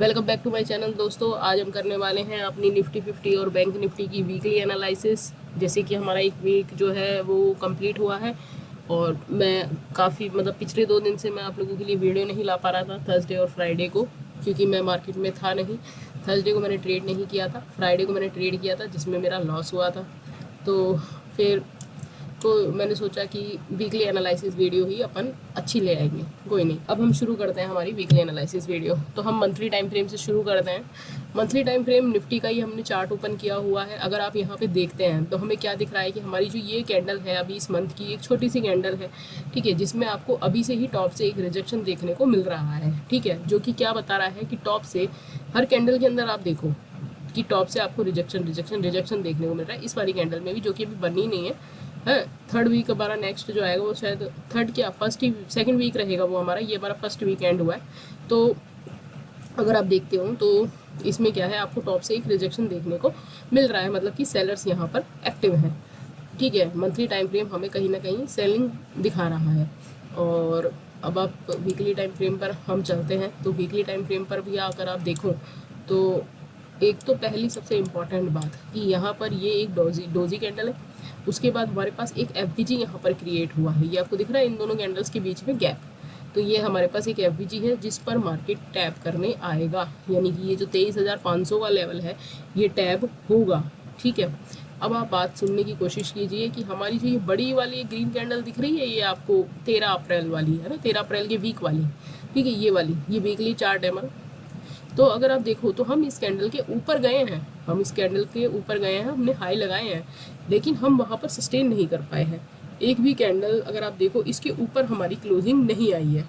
Welcome back to my channel दोस्तों। आज हम करने वाले हैं अपनी निफ्टी 50 और बैंक निफ्टी की वीकली एनालिसिस। जैसे कि हमारा एक वीक जो है वो कंप्लीट हुआ है और मैं काफ़ी पिछले 2 दिन से मैं आप लोगों के लिए वीडियो नहीं ला पा रहा था, थर्सडे और फ्राइडे को, क्योंकि मैं मार्केट में था नहीं। थर्सडे को मैंने ट्रेड नहीं किया था, फ्राइडे को मैंने ट्रेड किया था जिसमें मेरा लॉस हुआ था। तो फिर मैंने सोचा कि वीकली एनालिसिस वीडियो ही अपन अच्छी ले आएंगे। कोई नहीं, अब हम शुरू करते हैं हमारी वीकली एनालिसिस वीडियो। तो हम मंथली टाइम फ्रेम से शुरू करते हैं। मंथली टाइम फ्रेम निफ्टी का ही हमने चार्ट ओपन किया हुआ है। अगर आप यहाँ पे देखते हैं तो हमें क्या दिख रहा है कि हमारी जो ये कैंडल है अभी इस मंथ की एक छोटी सी कैंडल है, ठीक है, जिसमें आपको अभी से ही टॉप से एक रिजेक्शन देखने को मिल रहा है, ठीक है, जो कि क्या बता रहा है कि टॉप से हर कैंडल के अंदर आप देखो कि टॉप से आपको रिजेक्शन रिजेक्शन रिजेक्शन देखने को मिल रहा है। इस वाली कैंडल में भी, जो कि अभी बनी नहीं है, थर्ड वीक हमारा नेक्स्ट जो आएगा वो शायद थर्ड क्या फर्स्ट ही सेकंड वीक रहेगा वो हमारा। ये हमारा फर्स्ट वीकेंड हुआ है। तो अगर आप देखते हो तो इसमें क्या है, आपको टॉप से एक रिजेक्शन देखने को मिल रहा है, मतलब कि सेलर्स यहाँ पर एक्टिव हैं, ठीक है। मंथली टाइम फ्रेम हमें कहीं ना कहीं सेलिंग दिखा रहा है। और अब आप वीकली टाइम फ्रेम पर हम चलते हैं। तो वीकली टाइम फ्रेम पर भी अगर आप देखो तो एक तो पहली सबसे इम्पॉर्टेंट बात कि यहाँ पर ये एक डोजी कैंडल है। उसके बाद हमारे पास एक एफवीजी यहाँ पर क्रिएट हुआ है। ये आपको दिख रहा है इन दोनों कैंडल्स के बीच में गैप। तो ये हमारे पास एक एफवीजी है जिस पर मार्केट टैप करने आएगा, यानी कि ये जो 23,500 का लेवल है ये टैप होगा, ठीक है। अब आप बात सुनने की कोशिश कीजिए कि हमारी जो ये बड़ी वाली ग्रीन कैंडल दिख रही है ये आपको 13 अप्रैल वाली है ना, 13 अप्रैल के वीक वाली, ठीक है, ये वाली, ये वीकली चार्ट है हमारा। तो अगर आप देखो तो हम इस कैंडल के ऊपर गए हैं, हमने हाई लगाए हैं, लेकिन हम वहाँ पर सस्टेन नहीं कर पाए हैं। एक भी कैंडल अगर आप देखो इसके ऊपर हमारी क्लोजिंग नहीं आई है।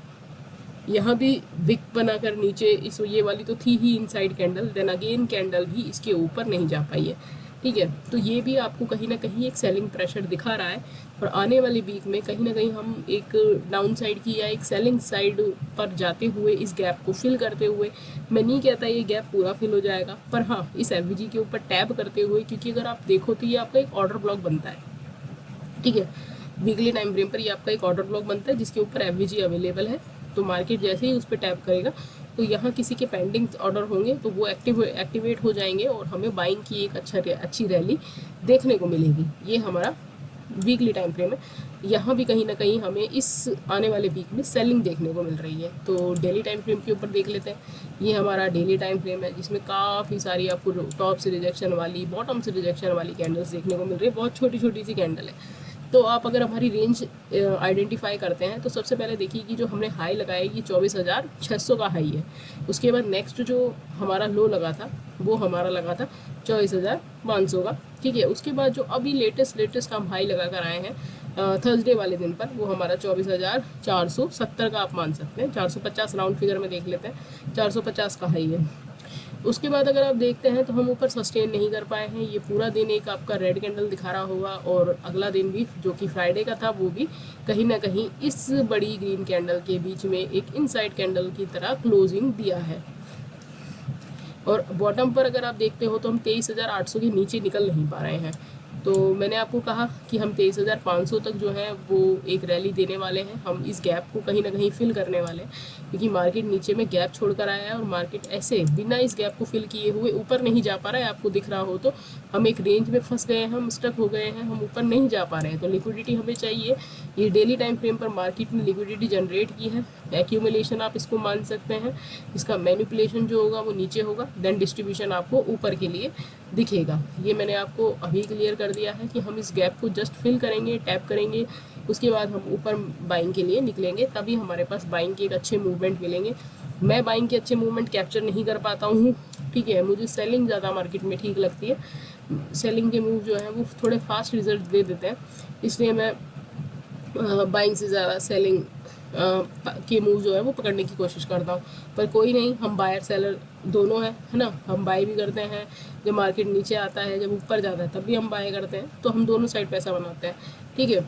यहाँ भी विक बनाकर नीचे इस ये वाली तो थी ही inside candle, then again candle भी इसके ऊपर नहीं जा पाई है, ठीक है। तो ये भी आपको कहीं ना कहीं एक सेलिंग प्रेशर दिखा रहा है। और आने वाले वीक में कहीं ना कहीं हम एक डाउन साइड की या एक सेलिंग साइड पर जाते हुए इस गैप को फिल करते हुए, मैं नहीं कहता ये गैप पूरा फिल हो जाएगा, पर हाँ इस एफवीजी के ऊपर टैप करते हुए, क्योंकि अगर आप देखो तो ये आपका एक ऑर्डर ब्लॉक बनता है, ठीक है। वीकली टाइम फ्रेम पर ये आपका एक ऑर्डर ब्लॉक बनता है जिसके ऊपर एफवीजी अवेलेबल है। तो मार्केट जैसे ही उस पर टैप करेगा तो यहाँ किसी के पेंडिंग ऑर्डर होंगे तो वो एक्टिवेट हो जाएंगे और हमें बाइंग की एक अच्छी रैली देखने को मिलेगी। ये हमारा वीकली टाइम फ्रेम है। यहाँ भी कहीं ना कहीं हमें इस आने वाले वीक में सेलिंग देखने को मिल रही है। तो डेली टाइम फ्रेम के ऊपर देख लेते हैं। ये हमारा डेली टाइम फ्रेम है जिसमें काफ़ी सारी आपको टॉप से रिजेक्शन वाली, बॉटम से रिजेक्शन वाली कैंडल्स देखने को मिल रही है। बहुत छोटी छोटी सी कैंडल है। तो आप अगर हमारी रेंज आइडेंटिफाई करते हैं तो सबसे पहले देखिए कि जो हमने हाई लगाया ये 24,600 का हाई है। उसके बाद नेक्स्ट जो हमारा लो लगा था वो हमारा लगा था 24,500 का, ठीक है। उसके बाद जो अभी लेटेस्ट हम हाई लगा कर आए हैं थर्सडे वाले दिन पर, वो हमारा 24,470 का आप मान सकते हैं, 450 राउंड फिगर में देख लेते हैं, 450 का हाई है। उसके बाद अगर आप देखते हैं तो हम ऊपर सस्टेन नहीं कर पाए हैं। ये पूरा दिन एक आपका रेड कैंडल दिखा रहा होगा और अगला दिन भी जो कि फ्राइडे का था वो भी कहीं ना कहीं इस बड़ी ग्रीन कैंडल के बीच में एक इनसाइड कैंडल की तरह क्लोजिंग दिया है। और बॉटम पर अगर आप देखते हो तो हम 23,800 के नीचे निकल नहीं पा रहे हैं। तो मैंने आपको कहा कि हम 23,500 तक जो है वो एक रैली देने वाले हैं। हम इस गैप को कहीं ना कहीं फिल करने वाले हैं, क्योंकि मार्केट नीचे में गैप छोड़कर आया है और मार्केट ऐसे बिना इस गैप को फिल किए हुए ऊपर नहीं जा पा रहा है। आपको दिख रहा हो तो हम एक रेंज में फंस गए हैं, हम स्टक हो गए हैं, हम ऊपर नहीं जा पा रहे हैं। तो लिक्विडिटी हमें चाहिए। ये डेली टाइम फ्रेम पर मार्केट ने लिक्विडिटी जनरेट की है, एक्यूमुलेशन आप इसको मान सकते हैं। इसका मैनिपुलेशन जो होगा वो नीचे होगा, देन डिस्ट्रीब्यूशन आपको ऊपर के लिए दिखेगा। ये मैंने आपको अभी क्लियर कर दिया है कि हम इस गैप को जस्ट फिल करेंगे, टैप करेंगे, उसके बाद हम ऊपर बाइंग के लिए निकलेंगे, तभी हमारे पास बाइंग के एक अच्छे मूवमेंट मिलेंगे। मैं बाइंग के अच्छे मूवमेंट कैप्चर नहीं कर पाता हूँ, ठीक है। मुझे सेलिंग ज़्यादा मार्केट में ठीक लगती है। सेलिंग के मूव जो है वो थोड़े फास्ट रिजल्ट दे देते हैं, इसलिए मैं बाइंग से ज़्यादा सेलिंग के मूव जो है वो पकड़ने की कोशिश करता हूँ। पर कोई नहीं, हम बायर सेलर दोनों हैं, है ना। हम बाय भी करते हैं जब मार्केट नीचे आता है, जब ऊपर जाता है तब भी हम बाय करते हैं। तो हम दोनों साइड पैसा बनाते हैं, ठीक है।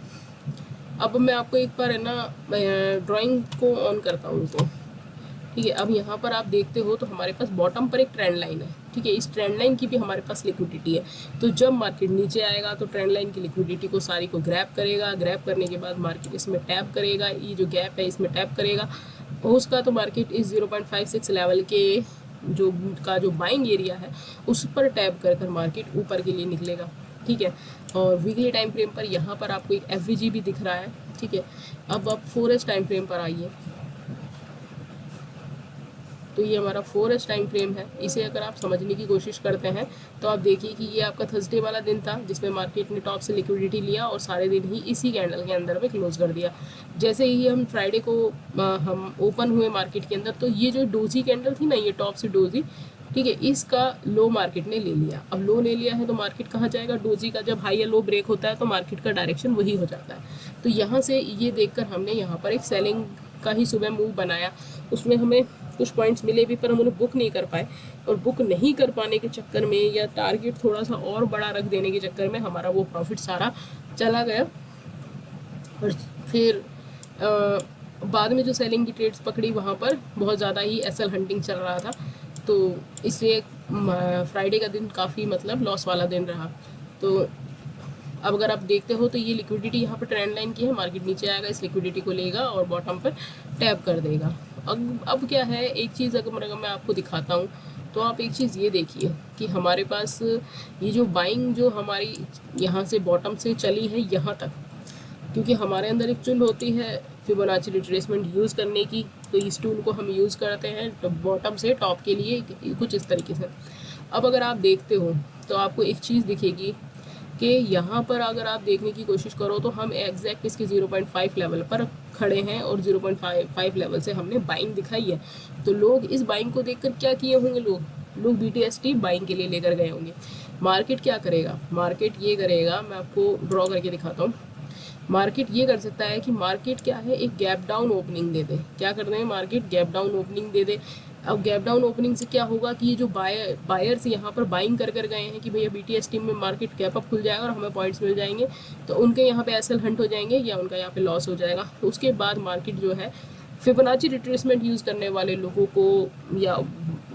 अब मैं आपको एक बार है ना ड्राइंग को ऑन करता हूँ तो ठीक है। अब यहाँ पर आप देखते हो तो हमारे पास बॉटम पर एक ट्रेंड लाइन है, ठीक है। इस ट्रेंड लाइन की भी हमारे पास लिक्विडिटी है। तो जब मार्केट नीचे आएगा तो ट्रेंड लाइन की लिक्विडिटी को सारी को ग्रैब करेगा। ग्रैब करने के बाद मार्केट इसमें टैप करेगा, ये जो गैप है इसमें टैप करेगा। उसका तो मार्केट इस 0.56 लेवल के जो जो बाइंग एरिया है उस पर टैप कर कर मार्केट ऊपर के लिए निकलेगा। ठीक है, और वीकली टाइम फ्रेम पर यहाँ पर आपको एक एफवीजी भी दिख रहा है। ठीक है, अब आप 4S टाइम फ्रेम पर आइए, तो ये हमारा 4S टाइम फ्रेम है। इसे अगर आप समझने की कोशिश करते हैं तो आप देखिए कि ये आपका थर्सडे वाला दिन था जिसमें मार्केट ने टॉप से लिक्विडिटी लिया और सारे दिन ही इसी कैंडल के अंदर में क्लोज कर दिया। जैसे ही हम फ्राइडे को हम ओपन हुए मार्केट के अंदर, तो ये जो डोजी कैंडल थी ना, ये टॉप से डोजी, ठीक है, इसका लो मार्केट ने ले लिया। अब लो ले लिया है तो मार्केट कहाँ जाएगा? डोजी का जब हाई या लो ब्रेक होता है तो मार्केट का डायरेक्शन वही हो जाता है। तो यहाँ से ये देखकर हमने यहाँ पर एक सेलिंग का ही सुबह मूव बनाया। उसमें हमें कुछ पॉइंट्स मिले भी पर हम उन्हें बुक नहीं कर पाए, और बुक नहीं कर पाने के चक्कर में या टारगेट थोड़ा सा और बड़ा रख देने के चक्कर में हमारा वो प्रॉफिट सारा चला गया। और फिर बाद में जो सेलिंग की ट्रेड्स पकड़ी वहाँ पर बहुत ज़्यादा ही एसएल हंटिंग चल रहा था, तो इसलिए फ्राइडे का दिन काफ़ी मतलब लॉस वाला दिन रहा। तो अब अगर आप देखते हो तो ये लिक्विडिटी यहाँ पर ट्रेंड लाइन की है, मार्केट नीचे आएगा, इस लिक्विडिटी को लेगा और बॉटम पर टैप कर देगा। अब क्या है, एक चीज़ अगर मैं आपको दिखाता हूँ तो आप एक चीज़ ये देखिए कि हमारे पास ये जो बाइंग जो हमारी यहाँ से बॉटम से चली है यहाँ तक, क्योंकि हमारे अंदर एक टूल होती है फिबोनाची रिट्रेसमेंट यूज़ करने की, तो इस टूल को हम यूज़ करते हैं तो बॉटम से टॉप के लिए कुछ इस तरीके से। अब अगर आप देखते हो तो आपको एक चीज़ दिखेगी कि यहाँ पर अगर आप देखने की कोशिश करो तो हम एग्जैक्ट इसके 0.5 लेवल पर खड़े हैं और 0.5 लेवल से हमने बाइंग दिखाई है। तो लोग इस बाइंग को देखकर क्या किए होंगे, लोग BTST बाइंग के लिए लेकर गए होंगे। मार्केट क्या करेगा? मार्केट ये करेगा, मैं आपको ड्रॉ करके दिखाता हूँ। मार्केट ये कर सकता है कि मार्केट क्या है, एक गैप डाउन ओपनिंग दे दे। क्या कर रहे हैं? मार्केट गैप डाउन ओपनिंग दे दे। अब गैप डाउन ओपनिंग से क्या होगा कि ये जो बायर्स यहाँ पर बाइंग कर गए हैं कि भैया BTST में मार्केट गैप अप खुल जाएगा और हमें पॉइंट्स मिल जाएंगे, तो उनके यहाँ पे एसएल हंट हो जाएंगे या उनका यहाँ पे लॉस हो जाएगा। उसके बाद मार्केट जो है फिबोनाची रिट्रेसमेंट यूज़ करने वाले लोगों को, या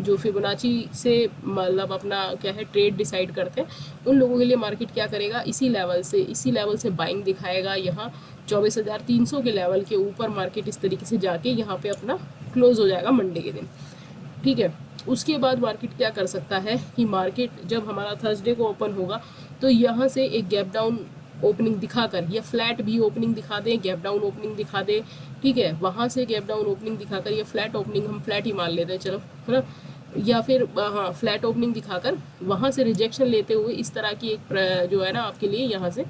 जो फिबोनाची से मतलब अपना क्या है ट्रेड डिसाइड करते हैं, उन लोगों के लिए मार्केट क्या करेगा, इसी लेवल से बाइंग दिखाएगा। यहाँ 24,300 के लेवल के ऊपर मार्केट इस तरीके से जाके यहाँ पे अपना क्लोज हो जाएगा मंडे के दिन। ठीक है, उसके बाद मार्केट क्या कर सकता है कि मार्केट जब हमारा थर्सडे को ओपन होगा तो यहाँ से एक गैप डाउन ओपनिंग दिखाकर या फ्लैट भी ओपनिंग दिखा दे, गैप डाउन ओपनिंग दिखा दे। ठीक है, वहाँ से गैप डाउन ओपनिंग दिखाकर या फ्लैट ओपनिंग, हम फ्लैट ही मान लेते हैं चलो, है ना, या फिर हाँ फ्लैट ओपनिंग दिखाकर वहाँ से रिजेक्शन लेते हुए इस तरह की एक जो है ना आपके लिए यहाँ से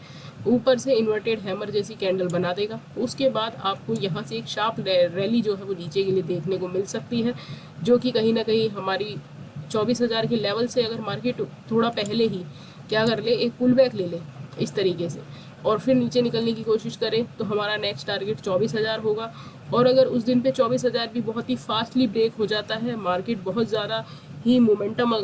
ऊपर से इन्वर्टेड हैमर जैसी कैंडल बना देगा। उसके बाद आपको यहाँ से एक शार्प रैली जो है वो नीचे के लिए देखने को मिल सकती है, जो कि कहीं ना कहीं हमारी 24,000 के लेवल से अगर मार्केट थोड़ा पहले ही क्या कर ले, एक पुल बैक ले ले इस तरीके से और फिर नीचे निकलने की कोशिश करें, तो हमारा नेक्स्ट टारगेट 24,000 होगा। और अगर उस दिन पे 24,000 भी बहुत ही फास्टली ब्रेक हो जाता है, मार्केट बहुत ज़्यादा ही मोमेंटम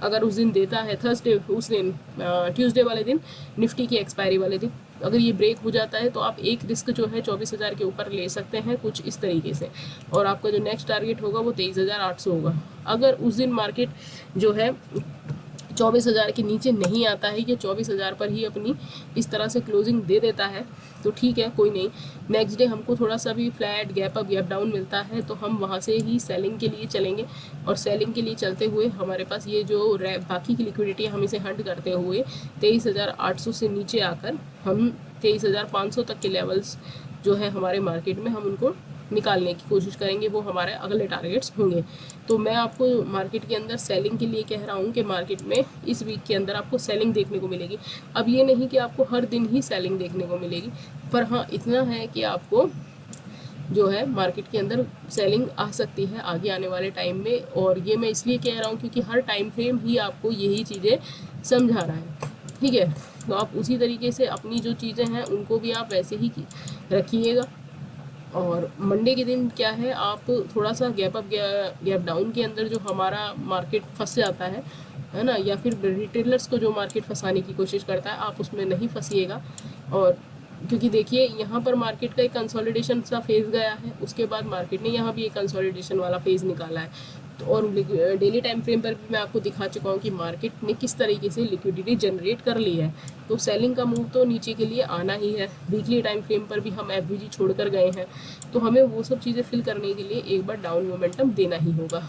अगर उस दिन देता है, थर्सडे उस दिन ट्यूसडे वाले दिन, निफ्टी की एक्सपायरी वाले दिन अगर ये ब्रेक हो जाता है तो आप एक रिस्क जो है 24,000 के ऊपर ले सकते हैं कुछ इस तरीके से, और आपका जो नेक्स्ट टारगेट होगा वो 23,800 होगा। अगर उस दिन मार्केट जो है 24,000 के नीचे नहीं आता है, या 24,000 पर ही अपनी इस तरह से क्लोजिंग दे देता है, तो ठीक है, कोई नहीं। नेक्स्ट डे हमको थोड़ा सा भी flat gap up gap down मिलता है तो हम वहाँ से ही सेलिंग के लिए चलेंगे, और सेलिंग के लिए चलते हुए हमारे पास ये जो बाकी की लिक्विडिटी हम इसे हंट करते हुए 23,800 से नीचे आकर हम 23,500 तक के लेवल्स जो है हमारे मार्केट में हम उनको निकालने की कोशिश करेंगे, वो हमारे अगले टारगेट्स होंगे। तो मैं आपको मार्केट के अंदर सेलिंग के लिए कह रहा हूँ कि मार्केट में इस वीक के अंदर आपको सेलिंग देखने को मिलेगी। अब ये नहीं कि आपको हर दिन ही सेलिंग देखने को मिलेगी, पर हाँ इतना है कि आपको जो है मार्केट के अंदर सेलिंग आ सकती है आगे आने वाले टाइम में। और ये मैं इसलिए कह रहा हूँ क्योंकि हर टाइम फ्रेम ही आपको यही चीज़ें समझा रहा है, ठीक है। तो आप उसी तरीके से अपनी जो चीज़ें हैं उनको भी आप वैसे ही रखिएगा। और मंडे के दिन क्या है, आप थोड़ा सा गैप अप गैप डाउन के अंदर जो हमारा मार्केट फंस जाता है ना, या फिर रिटेलर्स को जो मार्केट फंसाने की कोशिश करता है, आप उसमें नहीं फंसिएगा। और क्योंकि देखिए यहाँ पर मार्केट का एक कंसोलिडेशन सा फेज़ गया है, उसके बाद मार्केट ने यहाँ भी एक कंसोलिडेशन वाला फेज़ निकाला है। तो और डेली टाइम फ्रेम पर भी मैं आपको दिखा चुका हूँ कि मार्केट ने किस तरीके से लिक्विडिटी जनरेट कर ली है। तो सेलिंग का मूव तो नीचे के लिए आना ही है। वीकली टाइम फ्रेम पर भी हम एफवीजी छोड़ कर गए हैं, तो हमें वो सब चीज़ें फिल करने के लिए एक बार डाउन मोमेंटम देना ही होगा।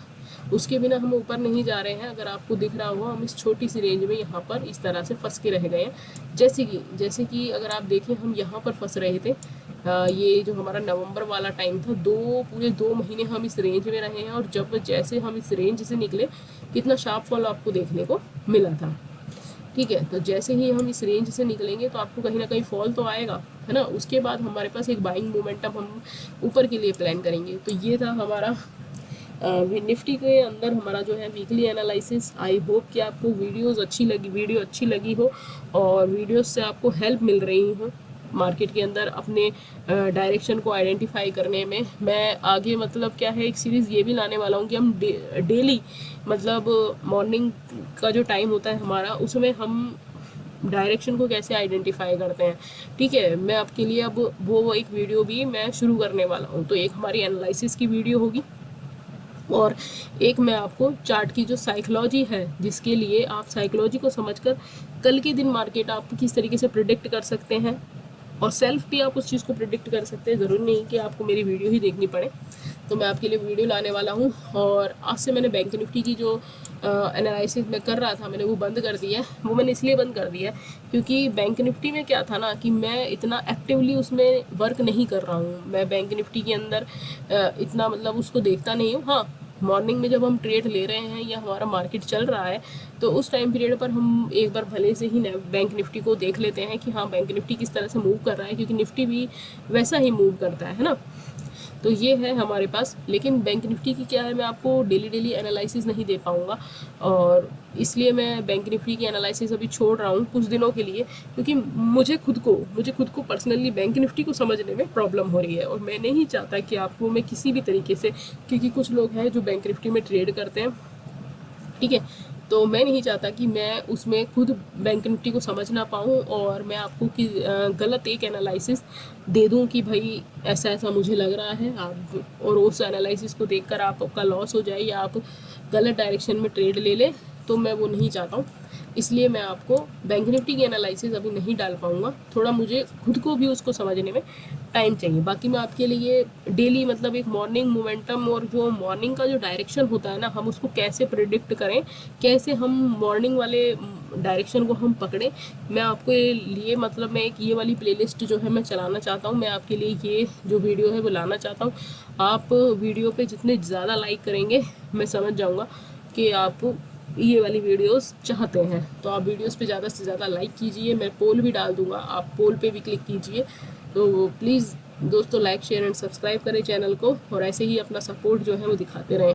उसके बिना हम ऊपर नहीं जा रहे हैं। अगर आपको दिख रहा हो, हम इस छोटी सी रेंज में यहाँ पर इस तरह से फंस के रह गए हैं। जैसे कि अगर आप देखें, हम यहाँ पर फंस रहे थे। ये जो हमारा नवंबर वाला टाइम था, पूरे 2 महीने हम इस रेंज में रहे हैं, और जैसे हम इस रेंज से निकले, कितना शार्प फॉल आपको देखने को मिला था। ठीक है, तो जैसे ही हम इस रेंज से निकलेंगे तो आपको कहीं ना कहीं फॉल तो आएगा, है ना। उसके बाद हमारे पास एक बाइंग मोमेंटम हम ऊपर के लिए प्लान करेंगे। तो ये था हमारा निफ्टी के अंदर हमारा जो है वीकली एनालिसिस। आई होप कि आपको वीडियो अच्छी लगी हो, और वीडियोस से आपको हेल्प मिल रही हो मार्केट के अंदर अपने डायरेक्शन को आइडेंटिफाई करने में। मैं आगे मतलब क्या है, एक सीरीज़ ये भी लाने वाला हूँ कि हम डेली मतलब मॉर्निंग का जो टाइम होता है हमारा, उसमें हम डायरेक्शन को कैसे आइडेंटिफाई करते हैं। ठीक है, मैं आपके लिए अब वो एक वीडियो भी मैं शुरू करने वाला हूँ। तो एक हमारी एनालिसिस की वीडियो होगी, और एक मैं आपको चार्ट की जो साइकोलॉजी है, जिसके लिए आप साइकोलॉजी को समझकर कल के दिन मार्केट आप किस तरीके से प्रिडिक्ट कर सकते हैं, और सेल्फ भी आप उस चीज़ को प्रिडिक्ट कर सकते हैं। ज़रूरी नहीं कि आपको मेरी वीडियो ही देखनी पड़े। तो मैं आपके लिए वीडियो लाने वाला हूँ। और आज से मैंने बैंक निफ्टी की जो एनालिसिस मैं कर रहा था, मैंने वो बंद कर दिया है। वो मैंने इसलिए बंद कर दिया है क्योंकि बैंक निफ्टी में क्या था ना, कि मैं इतना एक्टिवली उसमें वर्क नहीं कर रहा हूँ। मैं बैंक निफ्टी के अंदर इतना मतलब उसको देखता नहीं हूँ। हाँ, मॉर्निंग में जब हम ट्रेड ले रहे हैं या हमारा मार्केट चल रहा है, तो उस टाइम पीरियड पर हम एक बार भले से ही बैंक निफ्टी को देख लेते हैं कि हाँ, बैंक निफ्टी किस तरह से मूव कर रहा है, क्योंकि निफ्टी भी वैसा ही मूव करता है ना। तो ये है हमारे पास। लेकिन बैंक निफ्टी की क्या है, मैं आपको डेली एनालिसिस नहीं दे पाऊँगा, और इसलिए मैं बैंक निफ्टी की एनालिसिस अभी छोड़ रहा हूँ कुछ दिनों के लिए, क्योंकि मुझे खुद को पर्सनली बैंक निफ्टी को समझने में प्रॉब्लम हो रही है। और मैं नहीं चाहता कि आपको मैं किसी भी तरीके से, क्योंकि कुछ लोग हैं जो बैंक निफ्टी में ट्रेड करते हैं, ठीक है, तो मैं नहीं चाहता कि मैं उसमें खुद बैंक निफ्टी को समझ ना पाऊँ, और मैं आपको कि गलत एक एनालिसिस दे दूँ कि भाई ऐसा ऐसा मुझे लग रहा है, आप और उस एनालिसिस को देखकर आपका लॉस हो जाए या आप गलत डायरेक्शन में ट्रेड ले लें। तो मैं वो नहीं चाहता हूँ, इसलिए मैं आपको बैंक निफ्टी की एनालिसिस अभी नहीं डाल पाऊँगा। थोड़ा मुझे खुद को भी उसको समझने में टाइम चाहिए। बाकी मैं आपके लिए डेली मतलब एक मॉर्निंग मोमेंटम, और जो मॉर्निंग का जो डायरेक्शन होता है ना, हम उसको कैसे प्रिडिक्ट करें, कैसे हम मॉर्निंग वाले डायरेक्शन को हम पकड़ें, मैं आपके लिए मतलब मैं एक ये वाली प्लेलिस्ट जो है मैं चलाना चाहता हूँ। मैं आपके लिए ये जो वीडियो है वो लाना चाहता हूँ। आप वीडियो पे जितने ज़्यादा लाइक करेंगे, मैं समझ जाऊँगा कि आप ये वाली वीडियोस चाहते हैं। तो आप वीडियोस पे ज़्यादा से ज़्यादा लाइक कीजिए। मैं पोल भी डाल दूँगा, आप पोल पे भी क्लिक कीजिए। तो प्लीज़ दोस्तों, लाइक शेयर एंड सब्सक्राइब करें चैनल को, और ऐसे ही अपना सपोर्ट जो है वो दिखाते रहें।